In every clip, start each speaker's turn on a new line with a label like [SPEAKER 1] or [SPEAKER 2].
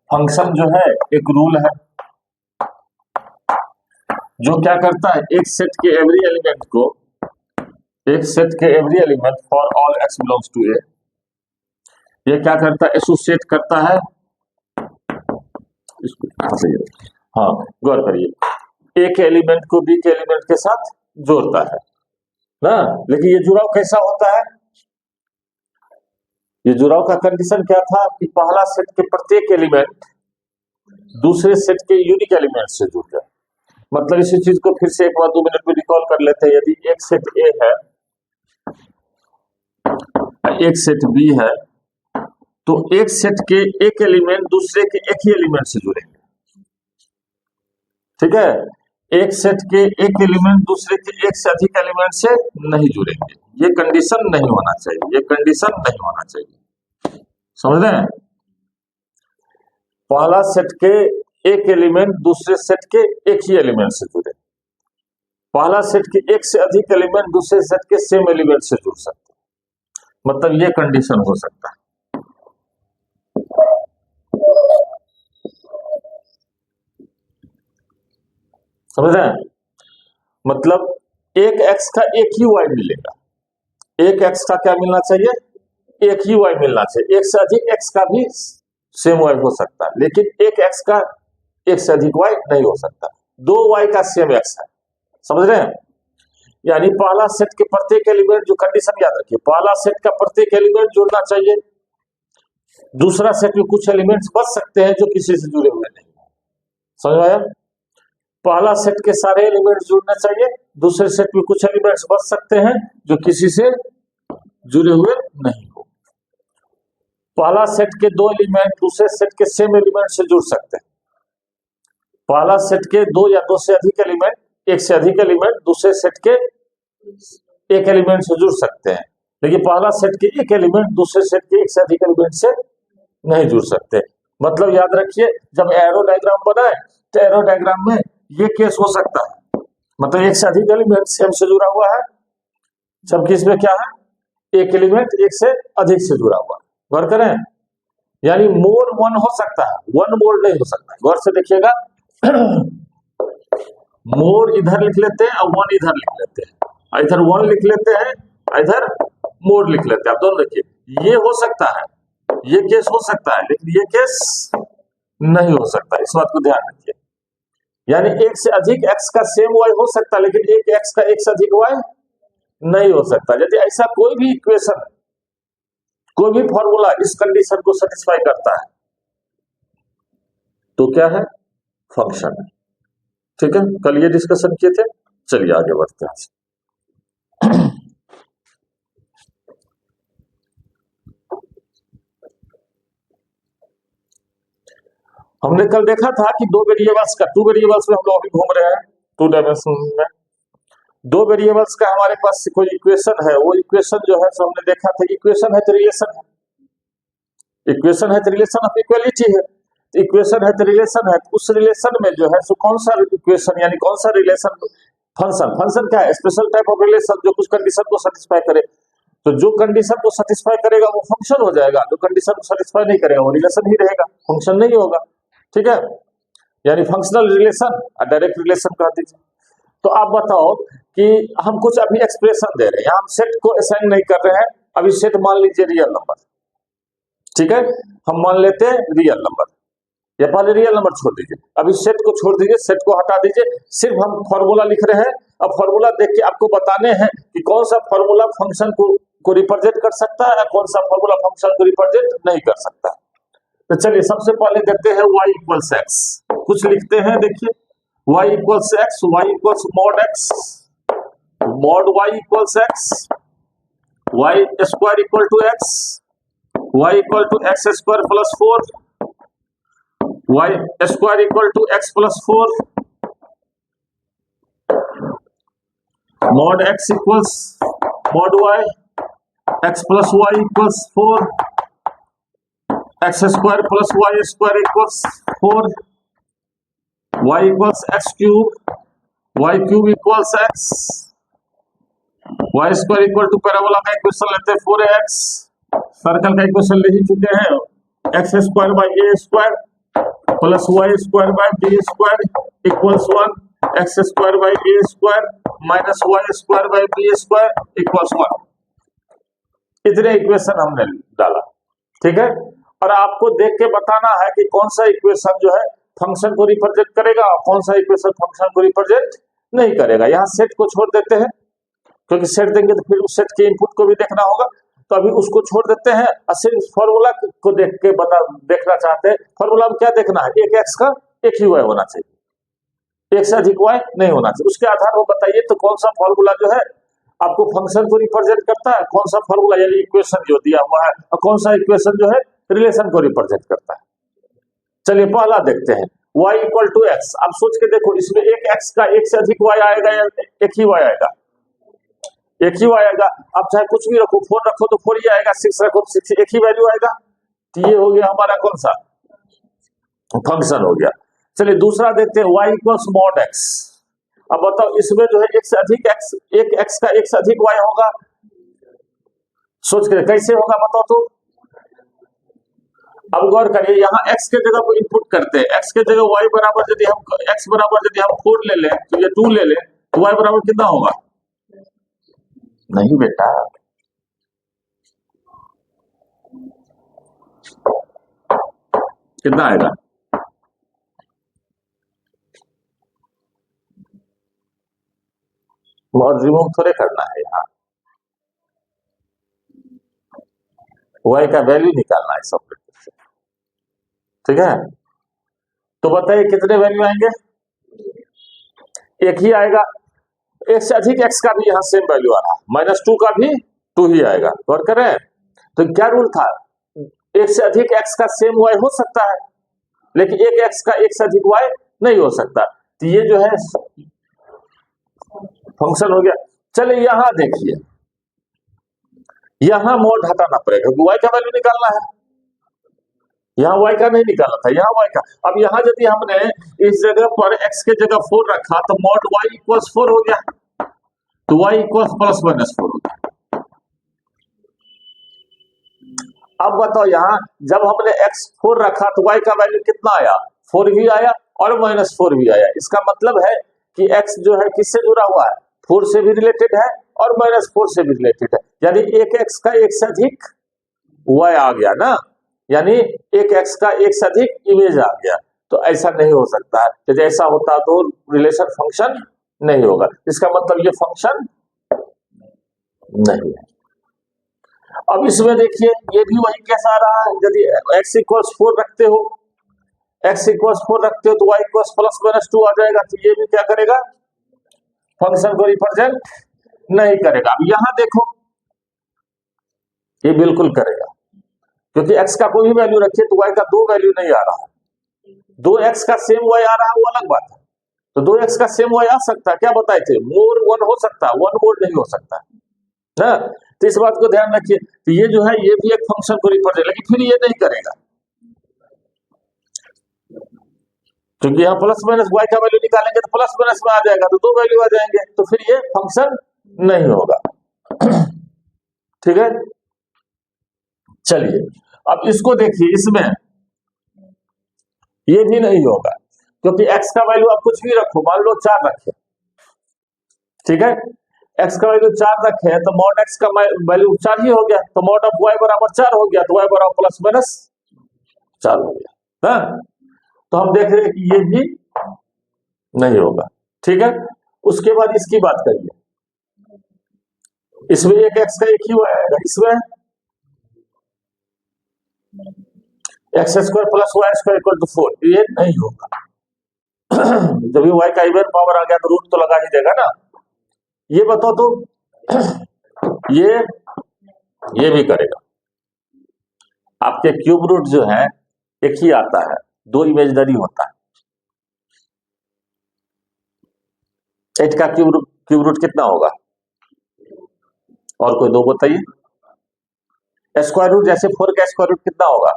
[SPEAKER 1] Function जो है एक रूल है जो क्या करता है, एक सेट के every element for all X belongs to A, ये क्या करता है, एसोसिएट करता है इसको। हाँ गौर करिए, एक एलिमेंट को बी के एलिमेंट के साथ जोड़ता है ना, लेकिन ये जुड़ाव कैसा होता है, ये जुड़ाव का कंडीशन क्या था कि पहला सेट के प्रत्येक एलिमेंट दूसरे सेट के यूनिक एलिमेंट से जुड़ जाए। मतलब इसी चीज को फिर से एक बार 2 मिनट में रिकॉल कर लेते हैं। यदि एक सेट ए है, एक सेट बी है, तो एक सेट के एक एलिमेंट दूसरे के एक ही एलिमेंट से जुड़ेंगे, ठीक है। एक सेट के एक एलिमेंट दूसरे के एक से अधिक एलिमेंट से नहीं जुड़ेंगे, ये कंडीशन नहीं होना चाहिए, ये कंडीशन नहीं होना चाहिए, समझ रहे हैं। पहला सेट के एक एलिमेंट दूसरे सेट के एक ही एलिमेंट से जुड़े, पहला सेट के एक से अधिक एलिमेंट दूसरे सेट के सेम एलिमेंट से जुड़ सकते हैं, मतलब ये कंडीशन हो सकता है। समझ रहे हैं, मतलब एक एक्स का एक ही वाई मिलेगा, एक एक्स का क्या मिलना चाहिए, एक ही वाई मिलना चाहिए। एक से अधिक एक्स का भी सेम वाई हो सकता है, लेकिन एक एक्स का एक से अधिक वाई नहीं हो सकता। दो वाई का सेम एक्स है, समझ रहे हैं। यानी पहला सेट के प्रत्येक एलिमेंट, जो कंडीशन याद रखिए, पहला सेट का प्रत्येक एलिमेंट जुड़ना चाहिए, दूसरा सेट में कुछ एलिमेंट्स बच सकते हैं जो किसी से जुड़े हुए नहीं, समझ आया। पहला सेट के सारे एलिमेंट्स जुड़ने चाहिए, दूसरे सेट में कुछ एलिमेंट्स बच सकते हैं जो किसी से जुड़े हुए नहीं हो। पहला सेट के दो एलिमेंट दूसरे सेट के सेम एलिमेंट से जुड़ सकते हैं, पहला सेट के दो या दो से अधिक एलिमेंट एक से अधिक एलिमेंट दूसरे सेट के एक एलिमेंट से जुड़ सकते हैं, लेकिन पहला सेट के एक एलिमेंट दूसरे सेट के एक से अधिक एलिमेंट से नहीं जुड़ सकते। मतलब याद रखिए, जब एरो डायग्राम बनाए तो एरो डायग्राम में ये केस हो सकता है, मतलब एक से अधिक एलिमेंट सेम से जुड़ा हुआ है, जबकि इसमें क्या है, एक एलिमेंट एक से अधिक से जुड़ा हुआ है। गौर करें, यानी मोर वन हो सकता है, वन मोर नहीं हो सकता। गौर से देखिएगा, मोर इधर लिख लेते हैं और वन इधर लिख लेते हैं, इधर वन लिख लेते हैं, इधर मोर लिख लेते हैं। आप दोनों देखिए, ये हो सकता है, ये केस हो सकता है, लेकिन ये केस नहीं हो सकता, इस बात को ध्यान रखिए। यानी एक से अधिक एक्स का सेम वाई हो सकता है, लेकिन एक एक्स का एक से अधिक वाई नहीं हो सकता। यदि ऐसा कोई भी इक्वेशन, कोई भी फॉर्मूला इस कंडीशन को सेटिस्फाई करता है तो क्या है, फंक्शन है। ठीक है, कल ये डिस्कशन किए थे, चलिए आगे बढ़ते हैं। हमने कल देखा था कि दो वेरिएबल्स का, टू वेरिएबल्स में हम लोग अभी घूम रहे हैं, टू डायमेंशन में दो वेरिएबल्स का हमारे पास कोई इक्वेशन है, वो इक्वेशन जो है हमने देखा था, इक्वेशन है तो रिलेशन है, इक्वेशन है तो रिलेशन ऑफ इक्वलिटी है, इक्वेशन है तो रिलेशन है। उस रिलेशन में जो है सो कौन सा इक्वेशन यानी कौन सा रिलेशन, फंक्शन, फंक्शन क्या है, स्पेशल टाइप ऑफ रिलेशन जो कुछ कंडीशन को सेटिस्फाई करे। तो जो कंडीशन को सेटिस्फाई करेगा वो फंक्शन हो जाएगा, जो कंडीशन को सेटिस्फाई नहीं करेगा वो रिलेशन ही रहेगा, फंक्शन नहीं होगा। ठीक है, यानी फंक्शनल रिलेशन और डायरेक्ट रिलेशन कह दीजिए। तो आप बताओ कि हम कुछ अभी एक्सप्रेशन दे रहे हैं, हम सेट को असाइन नहीं कर रहे हैं, अभी सेट मान लीजिए रियल नंबर, ठीक है, हम मान लेते हैं रियल नंबर, या पहले रियल नंबर छोड़ दीजिए, अभी सेट को छोड़ दीजिए, सेट को हटा दीजिए, सिर्फ हम फॉर्मूला लिख रहे हैं। अब फॉर्मूला देख के आपको बताने हैं कि कौन सा फॉर्मूला फंक्शन को रिप्रेजेंट कर सकता है, कौन सा फॉर्मूला फंक्शन को रिप्रेजेंट नहीं कर सकता। तो चलिए सबसे पहले देखते हैं y इक्वल्स एक्स, कुछ लिखते हैं, देखिए y equals x, y equals mod x, mod y equals x, y square equal to x, y equal to x square plus 4, y square equal to x plus 4, mod x equals mod y, x plus y equals 4, x square plus y square equals 4, y equals x cube, y cube equals x, y square equal to parabola का equation लेते हैं 4x, circle का equation ले ही चुके हैं, x square by a square plus y square by b square equals 1, x square by a square minus y square by b square equals 1। इतने equation हमने डाला, ठीक है। और आपको देख के बताना है कि कौन सा इक्वेशन जो है फंक्शन को रिप्रेजेंट करेगा और कौन सा इक्वेशन फंक्शन को रिप्रेजेंट नहीं करेगा। यहाँ सेट को छोड़ देते हैं, क्योंकि सेट देंगे तो फिर उस सेट के इनपुट को भी देखना होगा, तो अभी उसको छोड़ देते हैं और सिर्फ फॉर्मूला को देख के देखना चाहते हैं। फॉर्मूला में क्या देखना है, एक एक्स का एक ही वाई होना चाहिए, एक से अधिक वाई नहीं होना चाहिए। उसके आधार पर बताइए तो कौन सा फॉर्मूला जो है आपको फंक्शन को रिप्रेजेंट करता है, कौन सा फॉर्मूला यानी इक्वेशन जो दिया हुआ है और कौन सा इक्वेशन जो है रिलेशन को रिप्रेजेंट करता है। चलिए पहला देखते हैं, y इक्वल टू एक्स। आप सोच के देखो, इसमें एक एक्स का एक से अधिक y आएगा या एक ही y आएगा? एक ही y आएगा। आप चाहे कुछ भी रखो, 4 रखो तो 4 ही आएगा, 6 रखो तो 6, एक ही वैल्यू आएगा। तो ये हो गया हमारा कौन सा फंक्शन हो गया। चलिए दूसरा देखते हैं, y इक्वल्स मॉड एक्स। अब बताओ इसमें जो है एक से अधिक एक्स, एक एक्स का एक से अधिक y होगा। सोच के कैसे होगा बताओ तो। अब गौर करिए, यहाँ x के जगह को इनपुट करते हैं, x के जगह y बराबर यदि हम x बराबर यदि हम 4 ले लें तो ये 2 ले लें तो y बराबर कितना होगा? नहीं बेटा, कितना आएगा? और रिमूव थोड़े करना है, यहाँ y का वैल्यू निकालना है सब, ठीक है। तो बताइए कितने वैल्यू आएंगे? एक ही आएगा। एक से अधिक x का भी यहाँ सेम वैल्यू आ रहा है, -2 का भी 2 ही आएगा। गौर करें तो क्या रूल था, एक से अधिक x का सेम y हो सकता है लेकिन एक x का एक से अधिक y नहीं हो सकता। तो ये जो है फंक्शन हो गया। चलिए यहां देखिए, यहां मोड हटाना पड़ेगा क्योंकि y का वैल्यू निकालना है, यहाँ y का नहीं निकाला था, यहाँ y का। अब यहाँ यदि हमने इस जगह पर x के जगह 4 रखा तो मॉड y इक्वल्स 4 हो गया, तो y इक्वल्स प्लस माइनस 4 हो गया। अब बताओ यहाँ जब हमने x 4 रखा तो y का वैल्यू कितना आया? 4 भी आया और -4 भी आया। इसका मतलब है कि x जो है किससे जुड़ा हुआ है? 4 से भी रिलेटेड है और -4 से भी रिलेटेड है, यानी एक x का एक से अधिक y आ गया ना, यानी एक x का एक से अधिक इमेज आ गया। तो ऐसा नहीं हो सकता है, यदि ऐसा होता तो रिलेशन फंक्शन नहीं होगा। इसका मतलब ये फंक्शन नहीं है। अब इसमें देखिए ये भी वही कैसा आ रहा है, यदि x इक्वल्स 4 रखते हो, x इक्वल्स 4 रखते हो तो y इक्वल्स प्लस माइनस 2 आ जाएगा। तो ये भी क्या करेगा? फंक्शन को रिप्रेजेंट नहीं करेगा। अब यहां देखो, ये बिल्कुल करेगा, क्योंकि x का कोई भी वैल्यू रखिए तो y का 2 वैल्यू नहीं आ रहा है। 2x का सेम y आ रहा है वो अलग बात है। तो 2x का सेम y आ सकता है, क्या बताए थे? मोर 1 हो सकता है, 1 मोर नहीं हो सकता है। तो इस बात को ध्यान रखिए। तो ये जो है ये भी एक फंक्शन को रिप्रेजेंट, लेकिन फिर ये नहीं करेगा क्योंकि यहाँ प्लस माइनस y का वैल्यू निकालेंगे तो प्लस माइनस में आ जाएगा, तो 2 वैल्यू आ जाएंगे, तो फिर ये फंक्शन नहीं होगा। ठीक है, चलिए अब इसको देखिए, इसमें ये भी नहीं होगा क्योंकि x का वैल्यू आप कुछ भी रखो, मान लो 4 रखे, ठीक है, x का वैल्यू 4 रखे तो मॉड x का वैल्यू 4 ही हो गया, तो मॉड ऑफ y बराबर 4 हो गया, तो y बराबर प्लस माइनस 4 हो गया। हाँ, तो हम देख रहे हैं कि ये भी नहीं होगा। ठीक है, उसके बाद इसकी बात करिए, इसमें एक x का एक ही आएगा, इसमें x square plus y square equal to 4, ये नहीं होगा। जब ये y का इवन पावर आ गया तो रूट तो लगा ही देगा ना। ये बताओ तो ये भी करेगा। आपके क्यूब रूट जो है एक ही आता है, 2 इमेजिनरी होता है। 8 का क्यूब रूट कितना होगा? और कोई 2 बताइए। स्क्वायर रूट जैसे 4 का स्क्वायर रूट कितना होगा?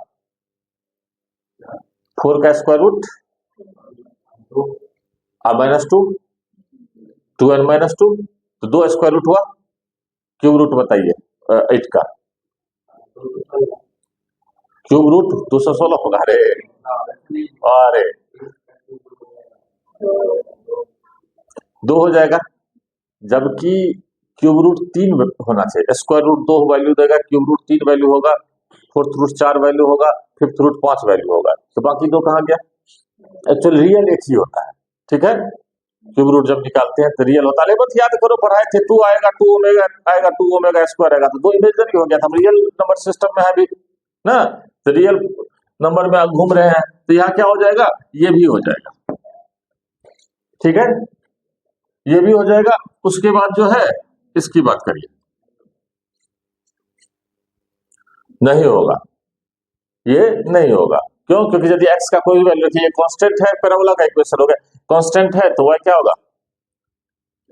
[SPEAKER 1] 4 का स्क्वायर रूट -2, 2n -2, तो 2 स्क्वायर रूट हुआ। क्यूब रूट बताइए 8 का क्यूब रूट 216 होगा। अरे अरे 2 हो जाएगा, जबकि क्यूब रूट 3 होना चाहिए। स्क्वायर रूट 2 वैल्यू देगा, क्यूब रूट 3 वैल्यू होगा, फोर्थ रूट 4 वैल्यू होगा, फिफ्थ रूट 5 वैल्यू होगा, तो बाकी 2 कहाँ गया? एक्चुअली रियल एक ही होता है, ठीक है। क्यूब रूट जब निकालते हैं तो रियल होता है। बस याद करो, पढ़ाए थे 2 आएगा, 2 ओमेगा आएगा, 2 ओमेगा स्क्वायर आएगा, तो 2 इमेजिनरी हो गया था। रियल नंबर सिस्टम में है भी ना, तो रियल नंबर में आप घूम रहे हैं, तो यहाँ क्या हो जाएगा? ये भी हो जाएगा, ठीक है, ये भी हो जाएगा। उसके बाद जो है इसकी बात करिए, नहीं होगा, ये नहीं होगा। क्यों? क्योंकि यदि x का कोई वैल्यू थी, ये कांस्टेंट है, पैराबोला का इक्वेशन हो गया, कांस्टेंट है तो y क्या होगा?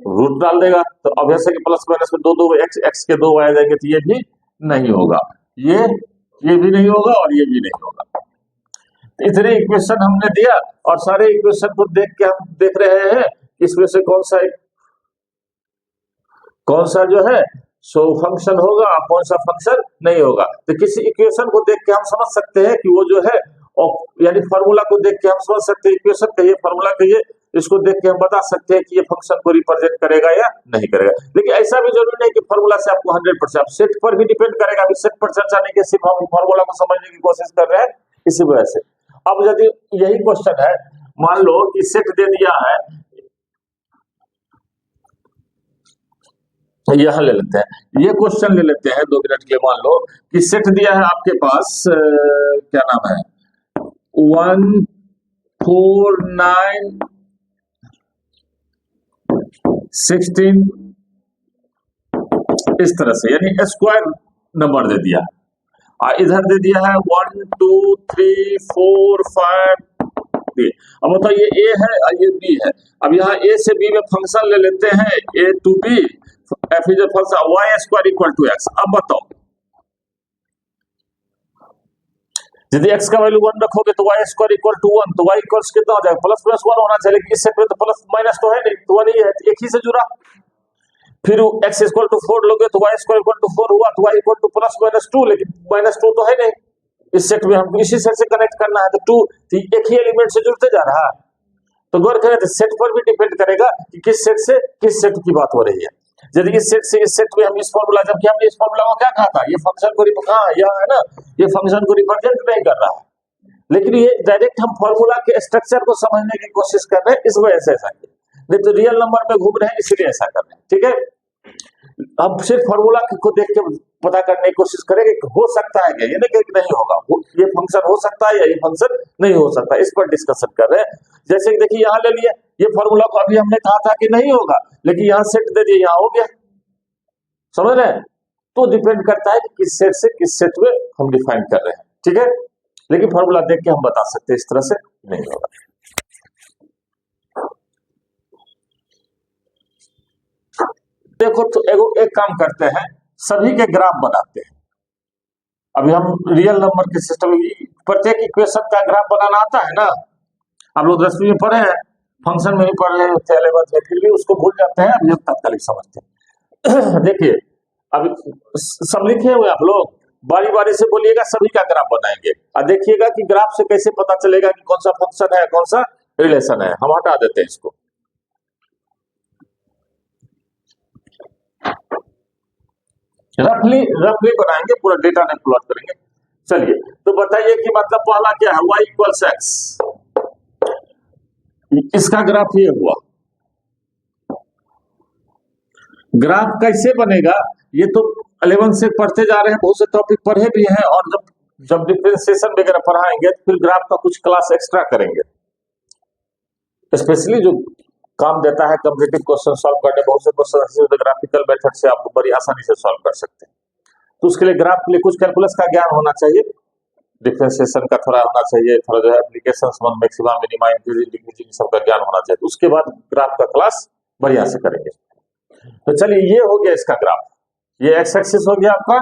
[SPEAKER 1] रूट डाल देगा, तो ऑब्वियस है कि प्लस माइनस में 2 x के 2 y आ जाएंगे, तो ये भी नहीं होगा, ये भी नहीं होगा और ये भी नहीं होगा। तो इतने इक्वेशन हमने दिया और सारे इक्वेशन को देख के हम देख रहे हैं इसमें से कौन सा जो है सो फंक्शन होगा और कौन सा फंक्शन नहीं होगा। तो किसी इक्वेशन को देख के हम समझ सकते हैं कि वो जो है, यानी फार्मूला को देख के हम समझ सकते हैं इक्वेशन कहिए, फार्मूला कहिए, इसको देख के हम बता सकते हैं कि ये फंक्शन को रिप्रेजेंट करेगा या नहीं करेगा। लेकिन ऐसा भी जरूरी नहीं कि फार्मूला से आपको 100%, आप सेट पर भी डिपेंड करेगा। अभी सेट पर चर्चा नहीं की, सिर्फ हम फार्मूला को समझने की कोशिश कर रहे हैं, इसी वजह से। अब यदि यही क्वेश्चन है, मान लो कि सेट दे दिया है, यहां ले लेते हैं, ये क्वेश्चन ले लेते हैं 2 मिनट के लिए। मान लो कि सेट दिया है आपके पास, क्या नाम है, 1 4 9 16, इस तरह से, यानी स्क्वायर नंबर दे दिया, और इधर दे दिया है 1 2 3 4 5 B। अब बताओ ये A है और ये B है। अब यहाँ A से B में फंक्शन ले लेते हैं, A to B, f is a function y square equal to x। अब बताओ, यदि x का वैल्यू 1 रखोगे तो y स्क्वायर इक्वल टू 1, तो y इक्वल्स कितना हो जाएगा? प्लस प्लस 1 होना चाहिए, लेकिन इस सेट में तो प्लस माइनस तो है नहीं, तो 1 ही है, एक ही से जुड़ा। फिर x इक्वल टू 4 लोगे तो y स्क्वायर इक्वल टू 4 हुआ, तो y equal two plus minus 2, लेकिन माइनस 2 तो है नहीं इस सेट में, हमको इसी सेट से कनेक्ट करना है, तो 2 तो एक ही एलिमेंट से जुड़ते जा रहा है। तो गौर करें तो सेट पर भी डिपेंड करेगा कि किस सेट से किस सेट की बात हो रही है। यदि इस सेट से इस सेट में हम इस फॉर्मूला, जबकि हमने इस फॉर्मूला को क्या कहा था, ये फंक्शन को है ना, ये फंक्शन को रिप्रेजेंट नहीं कर रहा है, लेकिन ये डायरेक्ट हम फॉर्मूला के स्ट्रक्चर को समझने की कोशिश कर रहे हैं, इस वजह से ऐसा किया, नहीं तो रियल नंबर में घूम रहे हैं इसलिए ऐसा कर रहे हैं, ठीक है। अब सिर्फ फॉर्मूला को देख के पता करने की कोशिश करेंगे कि हो सकता है क्या, ये नहीं कि नहीं होगा, ये फंक्शन हो सकता है या ये फंक्शन नहीं हो सकता, इस पर डिस्कशन कर रहे हैं। जैसे कि देखिए यहाँ ले लिए, ये फॉर्मूला को अभी हमने कहा था कि नहीं होगा, लेकिन यहाँ सेट दे दिए, यहाँ हो गया, समझ रहे हैं। तो डिपेंड करता है कि किस सेट से किस सेट में हम डिफाइन कर रहे हैं, ठीक है। लेकिन फॉर्मूला देख के हम बता सकते हैं, इस तरह से नहीं होगा। देखो तो एक काम करते हैं, सभी के ग्राफ बनाते हैं। अभी हम रियल नंबर के सिस्टम में प्रत्येक इक्वेशन का ग्राफ बनाना आता है ना, आप लोग 10वीं में पढ़े हैं, फंक्शन में भी पढ़ रहे थे 11th में, फिर भी उसको भूल जाते हैं, अभी तात्कालिक समझते हैं। देखिए अभी सब लिखे हुए आप लोग, बारी बारी से बोलिएगा, सभी का ग्राफ बनाएंगे और देखिएगा कि ग्राफ से कैसे पता चलेगा कि कौन सा फंक्शन है, कौन सा रिलेशन है। हम हटा देते हैं इसको, रफली बनाएंगे, पूरा डेटा नहीं प्लॉट करेंगे। चलिए तो बताइए कि मतलब पहला क्या है, y इक्वल्स एक्स, इसका ग्राफ ये हुआ। ग्राफ कैसे बनेगा, ये तो 11 से पढ़ते जा रहे हैं, बहुत से टॉपिक पढ़े भी हैं, और जब डिफरेंशिएशन वगैरह पढ़ाएंगे तो फिर ग्राफ का कुछ क्लास एक्स्ट्रा करेंगे। स्पेशली जो काम देता है कॉम्पिटिटिव क्वेश्चन सॉल्व करने, बहुत से क्वेश्चन ग्राफिकल मेथड से आप बड़ी आसानी से सॉल्व कर सकते हैं। तो उसके लिए ग्राफ के लिए कुछ कैलकुलस का ज्ञान होना चाहिए, डिफरेंशिएशन का थोड़ा होना चाहिए, थोड़ा जो है applications, maxima, minima, increasing decreasing सब का ज्ञान होना चाहिए। उसके बाद ग्राफ का क्लास बढ़िया से करेंगे। तो चलिए ये हो गया इसका ग्राफ, ये एक्स एक्सिस हो गया आपका,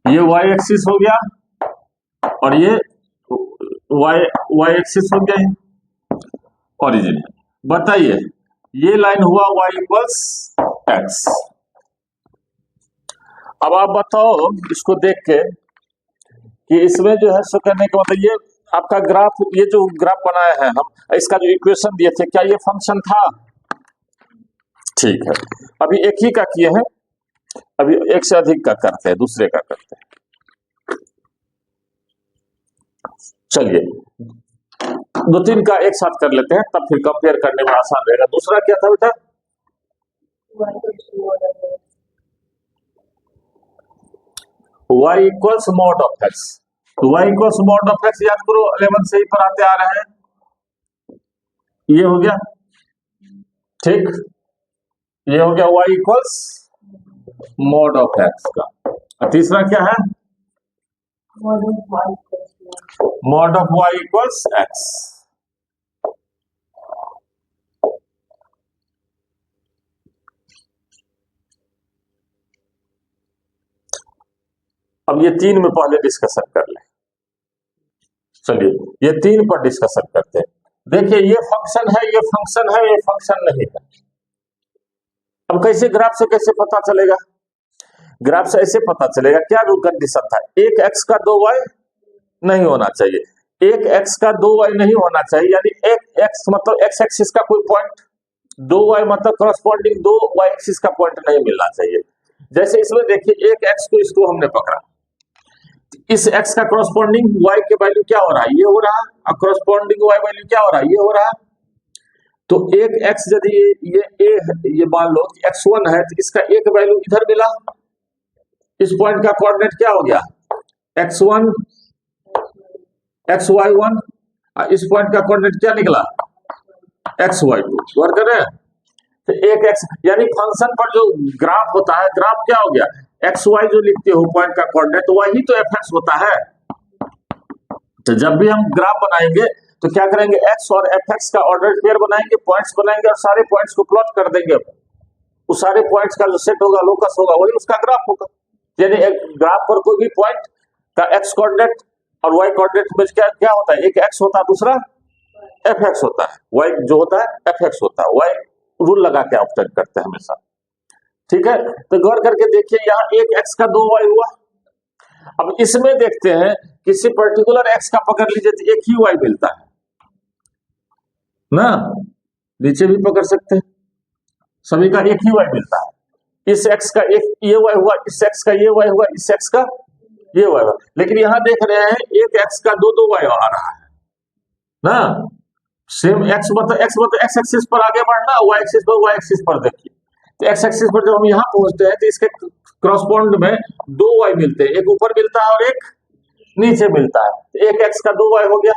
[SPEAKER 1] ये वाई एक्सिस हो गया, और ये वाई एक्सिस हो गया ओरिजिन। बताइए ये लाइन हुआ y इक्वल्स एक्स। अब आप बताओ इसको देख के कि इसमें जो है सो कहने का मतलब आपका ग्राफ, ये जो ग्राफ बनाया है हम, इसका जो इक्वेशन दिए थे, क्या ये फंक्शन था? ठीक है, अभी एक ही का किए हैं, अभी एक से अधिक का करते हैं, दूसरे का करते हैं। चलिए दो तीन का एक साथ कर लेते हैं, तब फिर कंपेयर करने में आसान रहेगा। दूसरा क्या था बेटा? y equals mod of x। y equals mod of x याद करो, 11 से ही पढ़ाते आ रहे हैं। ये हो गया ठीक, ये हो गया y equals mod of x का। और तीसरा क्या है? Mod of y equals x। अब ये तीन में पहले डिस्कशन कर ले। चलिए ये तीन पर डिस्कशन करते हैं। देखिए ये फंक्शन है, ये फंक्शन है, ये फंक्शन नहीं है। अब कैसे ग्राफ से कैसे पता चलेगा? ग्राफ से ऐसे पता चलेगा, क्या रूल कंडीशन था? एक x का 2y नहीं होना चाहिए, एक x का 2y नहीं होना चाहिए, यानी एक x मतलब x एक्सिस का कोई पॉइंट, 2y मतलब करस्पॉन्डिंग 2y एक्सिस का पॉइंट नहीं मिलना चाहिए। जैसे इसमें देखिए एक x को, इसको हमने पकड़ा, इस x का करस्पॉन्डिंग y के वैल्यू क्या हो रहा है? ये हो रहा है, और करस्पॉन्डिंग y वैल्यू क्या हो रहा है? ये हो रहा है। तो एक x यदि ये मान लो कि x1 है, तो इसका एक वैल्यू इधर मिला, इस पॉइंट का कोऑर्डिनेट क्या हो गया? x1 xy1, और इस पॉइंट का कोऑर्डिनेट क्या निकला? xy2। गौर करें, तो एक x यानी फंक्शन पर जो ग्राफ होता है, ग्राफ क्या हो गया? एक्स वाई जो लिखते हो पॉइंट का कोऑर्डिनेट, वही तो एफ एक्स होता है। तो जब भी हम ग्राफ बनाएंगे तो क्या करेंगे? एक्स और एफ एक्स का ऑर्डर पेयर बनाएंगे, पॉइंट्स बनाएंगे, और सारे पॉइंट्स को प्लॉट कर देंगे। उस सारे पॉइंट्स का जो सेट होगा, लोकस होगा, वही उसका ग्राफ होगा। यानी एक ग्राफ पर कोई भी पॉइंट का एक्स कोऑर्डिनेट और वाई कोऑर्डिनेट में क्या क्या होता है? एक एक्स होता है, दूसरा एफ एक्स होता है, वाई जो होता है एफ एक्स होता है। वाई रूल लगा के ऑप्टेट करते हैं हमेशा, ठीक है। तो गौर करके देखिए, यहाँ एक x का 2y हुआ। अब इसमें देखते हैं, किसी पर्टिकुलर x का पकड़ लीजिए तो एक ही y मिलता है ना, नीचे भी पकड़ सकते हैं, सभी का एक ही y मिलता है। इस x का एक ये y हुआ, इस x का ये y हुआ, इस x का ये y हुआ। लेकिन यहाँ देख रहे हैं एक x का दो y आ रहा है ना। सेम x मतलब x एक्सिस पर आगे बढ़ना, y एक्सिस पर देखिए। तो x एक्सिस पर जब हम यहाँ पहुंचते हैं तो इसके क्रॉसपॉन्ड में दो y मिलते हैं, एक ऊपर मिलता है और एक नीचे मिलता है। तो एक x का 2y हो गया।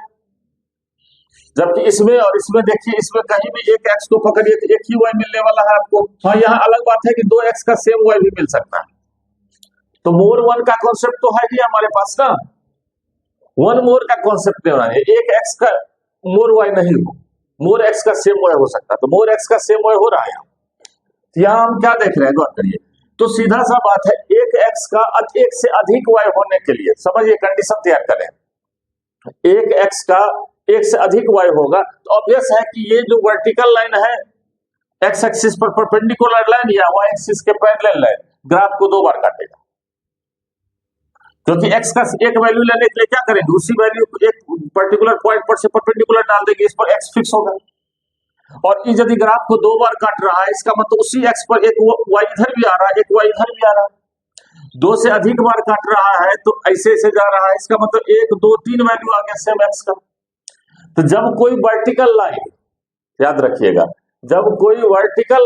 [SPEAKER 1] जबकि इसमें और इसमें देखिए, इसमें कहीं भी एक x को पकड़िए तो एक ही y मिलने वाला है आपको। हाँ, यहाँ अलग बात है कि दो x का सेम y भी मिल सकता है। तो मोर वन का कॉन्सेप्ट तो है ही हमारे पास ना, वन मोर का कॉन्सेप्ट नहीं होना है। एक x का मोर y नहीं हो, मोर x का सेम y हो सकता है। तो मोर x का सेम y हो रहा है। यहाँ हम क्या देख रहे हैं, गौर करिए। तो सीधा सा बात है, एक x का एक से अधिक y होने के लिए समझिए कंडीशन तैयार करें। एक x का एक से अधिक y होगा तो ऑब्वियस है कि ये जो वर्टिकल लाइन है x एक्सिस पर परपेंडिकुलर लाइन या y एक्सिस के पैरेलल लाइन, ग्राफ को दो बार काटेगा। क्योंकि x का एक वैल्यू लेने के लिए क्या करेंगे? उसी वैल्यू को एक पर्टिकुलर पॉइंट पर से परपेंडिकुलर डाल देंगे, इस पर x फिक्स होगा। और यदि ग्राफ को दो बार काट रहा है, इसका मतलब उसी x पर एक y इधर भी आ रहा है, एक y इधर भी आ रहा है। दो से अधिक बार काट रहा है तो ऐसे ऐसे जा रहा है, इसका मतलब एक दो तीन वैल्यू आ गया सेम x का। तो जब कोई वर्टिकल लाइन, याद रखिएगा, जब कोई वर्टिकल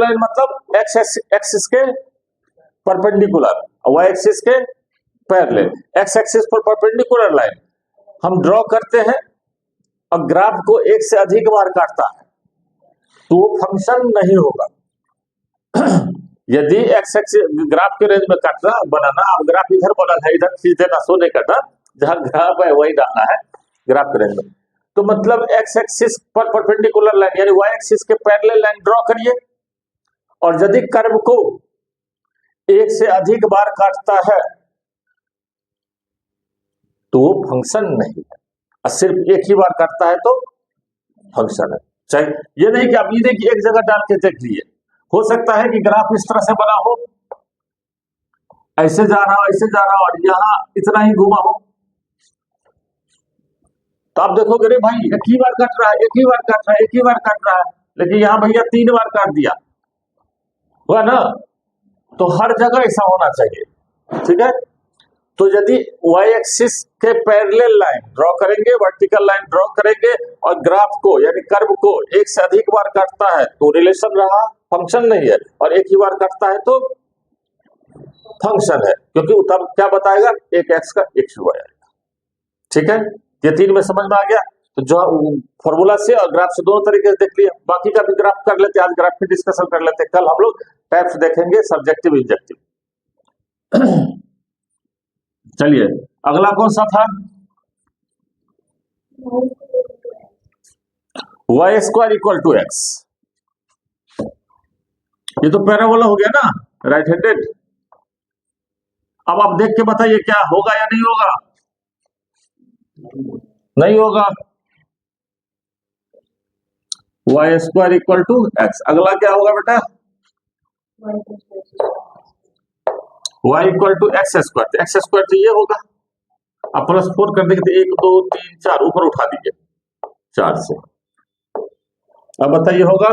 [SPEAKER 1] लाइन मतलब x एक्सिस के परपेंडिकुलर, y एक्सिस के पैरेलल, x एक्सिस पर परपेंडिकुलर लाइन हम ड्रॉ करते हैं और ग्राफ को एक से अधिक बार काटता है तो वो फंक्शन नहीं होगा। यदि एक्स एक्सिस ग्राफ के रेंज में काटना बनाना, अब ग्राफ इधर बना है, इधर खींच देना, सो नहीं करना, जहां ग्राफ है वही डालना है ग्राफ के रेंज में। तो मतलब एक्स एक्सिस पर परपेंडिकुलर लाइन यानी वाई एक्सिस के पैरेलल लाइन ड्रॉ करिए, और यदि कर्व को एक से अधिक बार काटता है तो वो फंक्शन नहीं है, और सिर्फ एक ही बार काटता है तो फंक्शन है। चाहे ये नहीं कि आप ये देखिए एक जगह डाल के देख लिए, हो सकता है कि ग्राफ इस तरह से बना हो, ऐसे जा रहा हूं, ऐसे जा रहा हूं और यहाँ इतना ही घुमा हूं, तो आप देखोगे रे भाई एक ही बार कट रहा है, एक ही बार कट रहा है, एक ही बार कट रहा है, लेकिन यहाँ भैया 3 बार काट दिया, हुआ ना। तो हर जगह ऐसा होना चाहिए, ठीक है। तो यदि y एक्सिस के पैरेलल लाइन ड्रॉ करेंगे, वर्टिकल लाइन ड्रॉ करेंगे और ग्राफ को यानी कर्व को एक से अधिक बार काटता है तो रिलेशन रहा, फंक्शन नहीं है, और एक ही बार काटता है तो फंक्शन है, क्योंकि तब क्या बताएगा, एक एक्स का एक y आएगा, ठीक है। ये 3 में समझ में आ गया। तो जो फॉर्मूला से और ग्राफ से दोनों तरीके से देख लिया, बाकी का भी ग्राफ कर लेते, आज ग्राफ की डिस्कशन कर लेते, कल हम लोग टाइप्स देखेंगे सब्जेक्टिव इंजेक्टिव। चलिए अगला कौन सा था, y square equal to x, ये तो पैराबोला हो गया ना, राइट हैंडेड। अब आप देख के बताइए क्या होगा या नहीं होगा, नहीं होगा, y square equal to x. अगला क्या होगा बेटा, y equal to x square, x square तो ये होगा, अब प्लस 4 कर देंगे तो 1 2 3 4 ऊपर उठा दीजिए 4 से। अब बताइए होगा,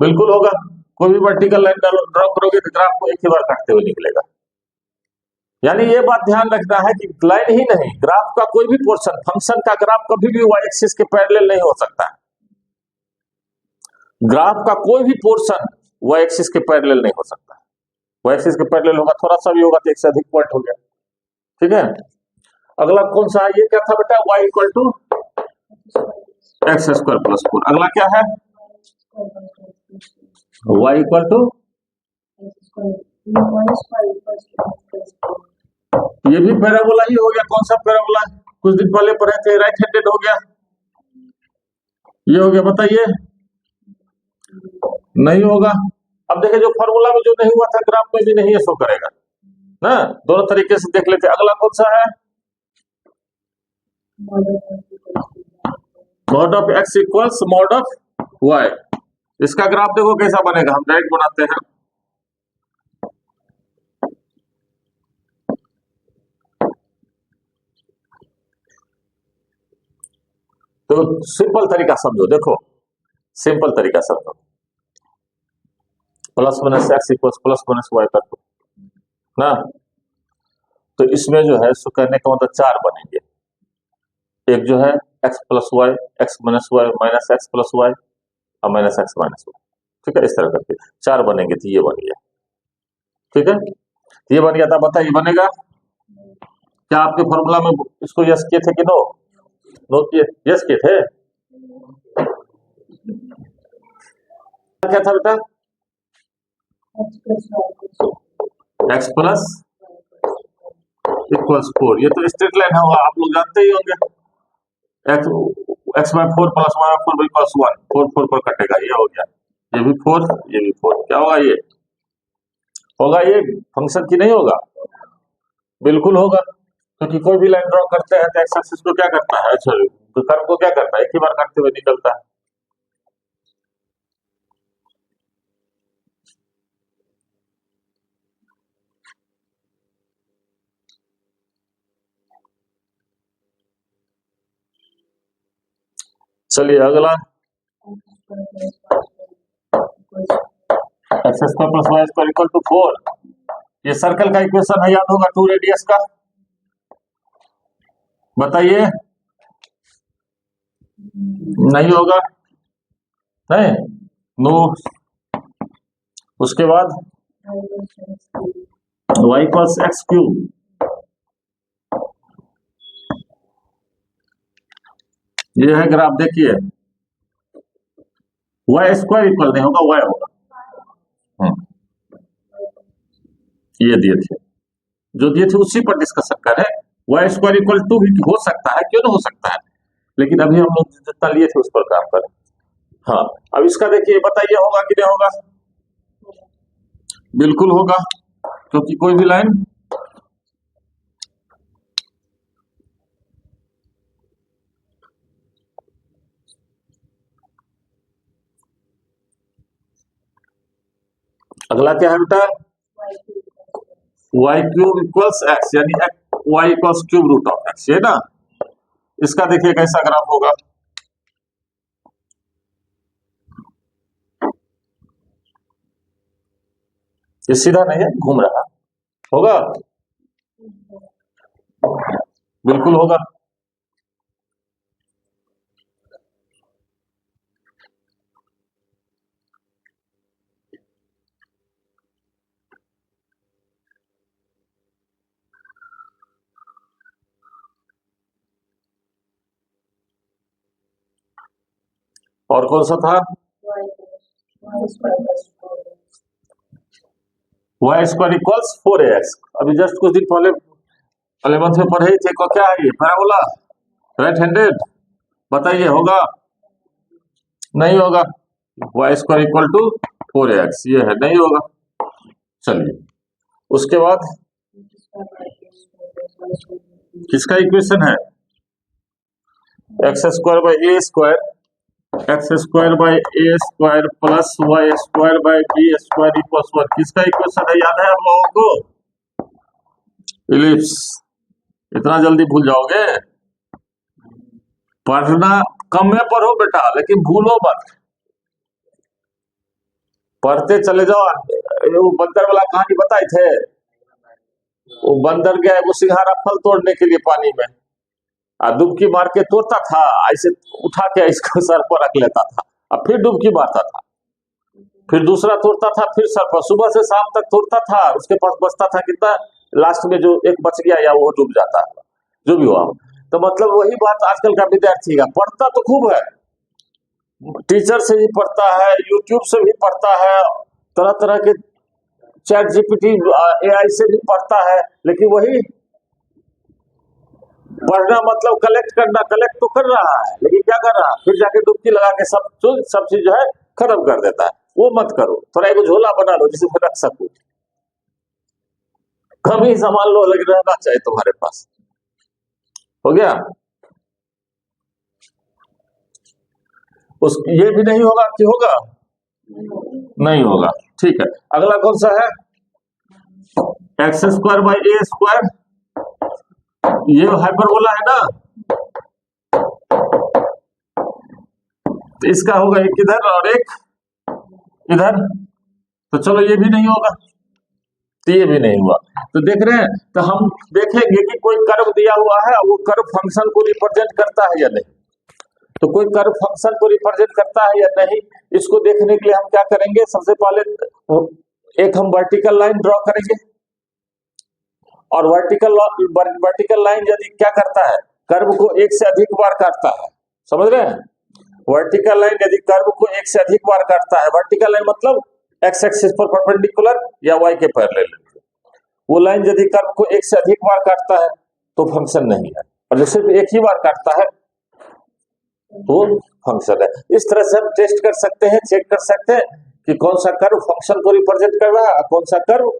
[SPEAKER 1] बिल्कुल होगा। कोई भी वर्टिकल लाइन ड्रॉ करोगे तो ग्राफ को एक ही बार काटते हुए निकलेगा। यानी ये बात ध्यान रखना है कि लाइन ही नहीं, ग्राफ का कोई भी पोर्शन, फंक्शन का ग्राफ कभी भी वाई एक्सिस के पैरेलल नहीं हो सकता है, ग्राफ का कोई भी पोर्शन वाई एक्सिस के पैरेलल नहीं हो सकता है। वाई एक्सिस के पैरेलल होगा, थोड़ा सा भी होगा तो एक से अधिक पॉइंट हो गया, ठीक है। अगला कौन सा है, ये क्या था बेटा, y equal to x square plus 4। अगला क्या है, y इक्वल टू, ये भी पैराबोला ही हो गया। कौन सा पैराबोला, कुछ दिन पहले पढ़े थे, राइट हैंडेड हो गया, ये हो गया, बताइए नहीं होगा। अब देखिए जो फॉर्मूला में जो नहीं हुआ था ग्राफ में भी नहीं है शो करेगा ना, दोनों तरीके से देख लेते। अगला कौन सा है, mod of x equals mod of y. इसका ग्राफ देखो कैसा बनेगा, हम डायरेक्ट बनाते हैं। तो सिंपल तरीका समझो, देखो सिंपल तरीका समझो, plus minus x equals plus minus y कर दो ना, तो इसमें जो है सो कहने का मतलब 4 बनेंगे, एक जो है x plus y, x minus y, minus x plus y और माइनस एक्स माइनस वाई, ठीक है। इस तरह करके 4 बनेंगे, तो ये बन गया, ठीक है, ये बन गया था। बताइए बनेगा क्या, आपके फॉर्मूला में इसको यस किए थे कि नो, नो किए, यस किए थे, क्या था बेटा, एक्स प्लस इक्वल्स 4, ये तो स्ट्रेट लाइन होगा, आप लोग जानते ही होंगे, x by 4 plus y 4 equals 1, 4 4 पर कटेगा, ये हो गया, ये भी 4 ये भी 4, क्या होगा, ये होगा, ये फंक्शन की नहीं होगा, बिल्कुल होगा, क्योंकि कोई भी लाइन ड्रॉ करते हैं तो एक्स एक्सिस को क्या करता है, अच्छा तो कर्व को क्या करता है, एक ही बार काटते हुए निकलता है। चलिए अगला, x square plus y square equal to 4, ये सर्कल का इक्वेशन है, याद होगा 2 रेडियस का, बताइए नहीं होगा, नहीं नो। उसके बाद y इक्वल्स एक्स क्यूब, ये है ग्राफ, देखिए वाई स्क्वायर इक्वल नहीं होगा, y होगा, ये दिए थे, जो दिए थे उसी पर डिस्कशन कर रहे हैं। वाई स्क्वायर इक्वल टू भी हो सकता है, क्यों नहीं हो सकता है, लेकिन अभी हम लोग जितना लिए थे उस पर काम करें। हाँ अब इसका देखिए, बताइए होगा कि नहीं होगा, बिल्कुल होगा, क्योंकि कोई भी लाइन अगला क्या है बेटा, वाई क्यूब इक्वल्स एक्स, यानी y equals cube root of x, ये ना। इसका देखिए कैसा ग्राफ होगा। ये सीधा नहीं है, घूम रहा होगा, बिल्कुल होगा। और कौन सा था? Y square equals 4ax। अभी जस्ट कुछ दिन पहले 11th में पढ़े थे, को क्या है ये? Parabola, right handed. बताइए होगा? नहीं होगा। Y square equal to 4ax, ये है, नहीं होगा। चलिए उसके बाद किसका इक्वेशन है? X square by a square, x square by a square plus y square by b square equals 1। किसका इक्वेशन है, याद है आप लोगों को? इलिप्स। इतना जल्दी भूल जाओगे? पढ़ना कम में पढ़ो बेटा, लेकिन भूलो मत, पढ़ते चले जाओ। वो बंदर वाला कहानी बताए थे, वो बंदर गया वो सिंघारा फल तोड़ने के लिए पानी में, डुबकी मार के तोड़ता था, ऐसे उठा के इसको सर पर रख लेता था, अब फिर डुबकी मारता था, फिर दूसरा तोड़ता था, फिर सर पर, सुबह से शाम तक तोड़ता था, उसके पास बचता था कितना, लास्ट में जो एक बच गया या वो डूब जाता है, जो भी हुआ। तो मतलब वही बात आजकल का विद्यार्थी का, पढ़ता तो खूब है, टीचर से भी पढ़ता है, यूट्यूब से भी पढ़ता है, तरह तरह के चैट जीपीटी एआई से भी पढ़ता है, लेकिन वही पढ़ना मतलब कलेक्ट करना, कलेक्ट तो कर रहा है, लेकिन क्या कर रहा है, फिर जाके डुबकी लगा के सब चीज जो है खत्म कर देता है। वो मत करो, थोड़ा एक झोला बना लो जिसमें रख सको, कम ही सामान लो, लेकिन रहना चाहिए तुम्हारे पास। हो गया? ये भी नहीं होगा कि होगा? नहीं होगा। ठीक है, अगला कौन सा है? X square by a square, ये हाइपरबोला है ना, तो इसका होगा एक इधर और एक इधर, तो चलो ये भी नहीं होगा, तो ये भी नहीं हुआ। तो देख रहे हैं, तो हम देखेंगे कि कोई कर्व दिया हुआ है, वो कर्व फंक्शन को रिप्रेजेंट करता है या नहीं। तो कोई कर्व फंक्शन को रिप्रेजेंट करता है या नहीं, इसको देखने के लिए हम क्या करेंगे, सबसे पहले एक हम वर्टिकल लाइन ड्रॉ करेंगे, और वर्टिकल लाइन यदि क्या करता है, कर्व को एक से अधिक बार काटता है, समझ रहे हैं? वर्टिकल लाइन यदि कर्व को एक से अधिक बार काटता है, वर्टिकल लाइन मतलब एक्स एक्सिस पर परपेंडिकुलर या वाई के पैरेलल, वो लाइन यदि कर्व को एक से अधिक बार काटता है तो फंक्शन नहीं है, और जब सिर्फ एक ही बार काटता है तो फंक्शन है। इस तरह से हम टेस्ट कर सकते हैं, चेक कर सकते हैं कि कौन सा कर्व फंक्शन को रिप्रेजेंट कर रहा है, कौन सा कर्व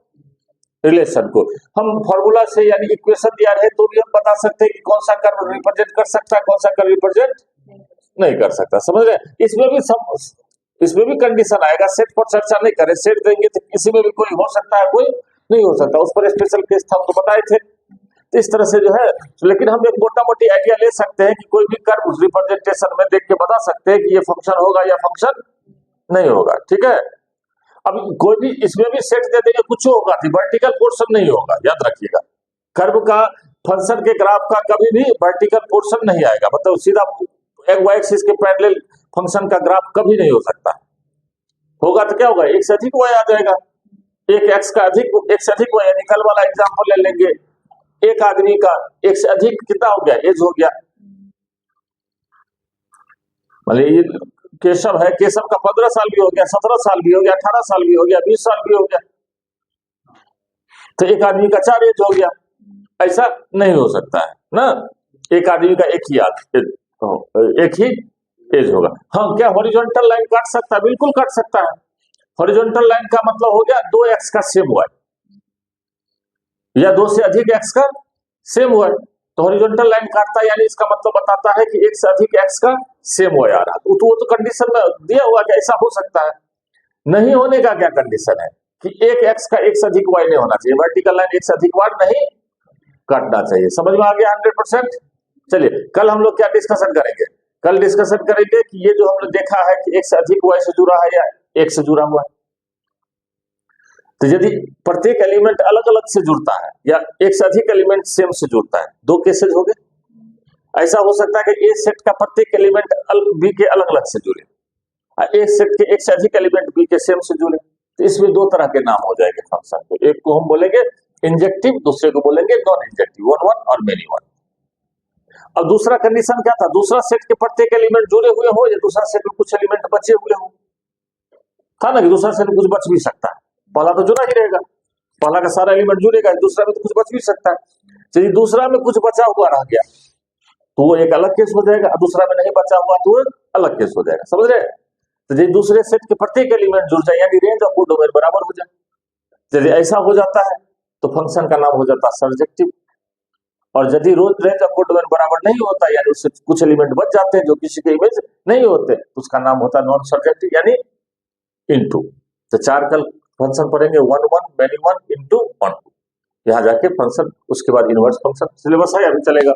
[SPEAKER 1] रिलेशन को। हम फॉर्मूला से यानी इक्वेशन दिया रहे तो भी हम बता सकते हैं कि कौन सा कर्व रिप्रेजेंट कर सकता है, कौन सा कर्व रिप्रेजेंट नहीं कर सकता, समझ रहे हैं? इसमें भी कंडीशन आएगा, सेट पर चर्चा नहीं करें, सेट देंगे तो किसी में भी कोई हो सकता है, कोई नहीं हो सकता, उस पर स्पेशल केस था, हम तो बताए थे। तो इस तरह से जो है, लेकिन हम एक मोटा मोटी आइडिया ले सकते हैं कि कोई भी कर्व रिप्रेजेंटेशन में देख के बता सकते हैं कि ये फंक्शन होगा या फंक्शन नहीं होगा। ठीक है, अब कोई भी इसमें भी सेट दे देंगे कुछ होगा, वर्टिकल पोर्शन नहीं होगा, याद रखिएगा। कर्व का फंक्शन के ग्राफ का कभी भी वर्टिकल पोर्शन नहीं आएगा, मतलब सीधा एक वाई एक्सिस के पैरेलल फंक्शन का ग्राफ कभी नहीं हो सकता। होगा तो क्या होगा, एक से अधिक वाई आ जाएगा, एक एक्स का अधिक, एक से अधिक वाई, निकल वाला एग्जांपल ले लेंगे, एक आदमी का एक से अधिक कितना हो गया, एज हो गया, मतलब ये केशव है, केशव का 15 साल भी हो गया, 17 साल भी हो गया, 18 साल भी हो गया, 20 साल भी हो गया, तो एक आदमी का 4 एज हो गया, ऐसा नहीं हो सकता है ना। एक आदमी का एक ही एज होगा। हाँ, क्या हॉरिजॉन्टल लाइन काट सकता है? बिल्कुल काट सकता है। हॉरिजॉन्टल लाइन का मतलब हो गया 2 एक्स का सेम वाई, या 2 से अधिक एक्स का सेम वाई, तो हॉरिजॉन्टल लाइन काटता है, यानी इसका मतलब बताता है कि एक से अधिक एक्स का सेम वाई आ रहा है। तो वो तो कंडीशन में दिया हुआ कि ऐसा हो सकता है। नहीं होने का क्या कंडीशन है? कि एक एक्स का एक से अधिक वाई नहीं होना चाहिए, वर्टिकल लाइन एक से अधिक वाई नहीं काटना चाहिए। समझ में आ गया 100%? चलिए कल हम लोग क्या डिस्कशन करेंगे, कल डिस्कशन करेंगे कि ये जो हमने देखा है कि एक से अधिक वाई से जुड़ा है या एक से जुड़ा हुआ है, तो यदि प्रत्येक एलिमेंट अलग अलग से जुड़ता है या एक से अधिक एलिमेंट सेम से जुड़ता है, दो केसेस हो गए। ऐसा हो सकता है कि ए सेट का प्रत्येक एलिमेंट बी के अलग अलग से जुड़े, एक सेट के एक से अधिक एलिमेंट बी के सेम से जुड़े, तो इसमें दो तरह के नाम हो जाएंगे फंक्शन के, एक को हम बोलेंगे इंजेक्टिव, दूसरे को बोलेंगे नॉन इंजेक्टिव, वन वन और मेनी वन। अब दूसरा कंडीशन क्या था, दूसरा सेट के प्रत्येक एलिमेंट जुड़े हुए हो या दूसरा सेट में कुछ एलिमेंट बचे हुए हो, था ना कि दूसरा सेट में कुछ बच भी सकता है, पहला तो जुड़ा ही रहेगा, पहला का सारा एलिमेंट जुड़ेगा, दूसरा में तो कुछ बच भी सकता है। यदि दूसरा में कुछ बचा हुआ रह गया तो वो एक अलग केस हो जाएगा, दूसरा में नहीं बचा हुआ तो अलग केस हो जाएगा। समझ रहे? तो यदि दूसरे सेट के प्रत्येक एलिमेंट जुड़ जाए यानी रेंज ऑफ कोडोमेन बराबर हो जाए, यदि ऐसा हो जाता है तो फंक्शन का नाम हो जाता है सर्जेक्टिव। और यदि रेंज ऑफ कोडोमेन बराबर नहीं होता यानी उससे कुछ एलिमेंट बच जाते हैं जो किसी के इमेज नहीं होते, तो उसका नाम होता है नॉन सर्जेक्टिव यानी इनटू। तो चार कल फंक्शन पढ़ेंगे, one one, many one, into, one two, यहाँ जाके फंक्शन, उसके बाद इनवर्स फंक्शन। सिलेबस है अभी चलेगा।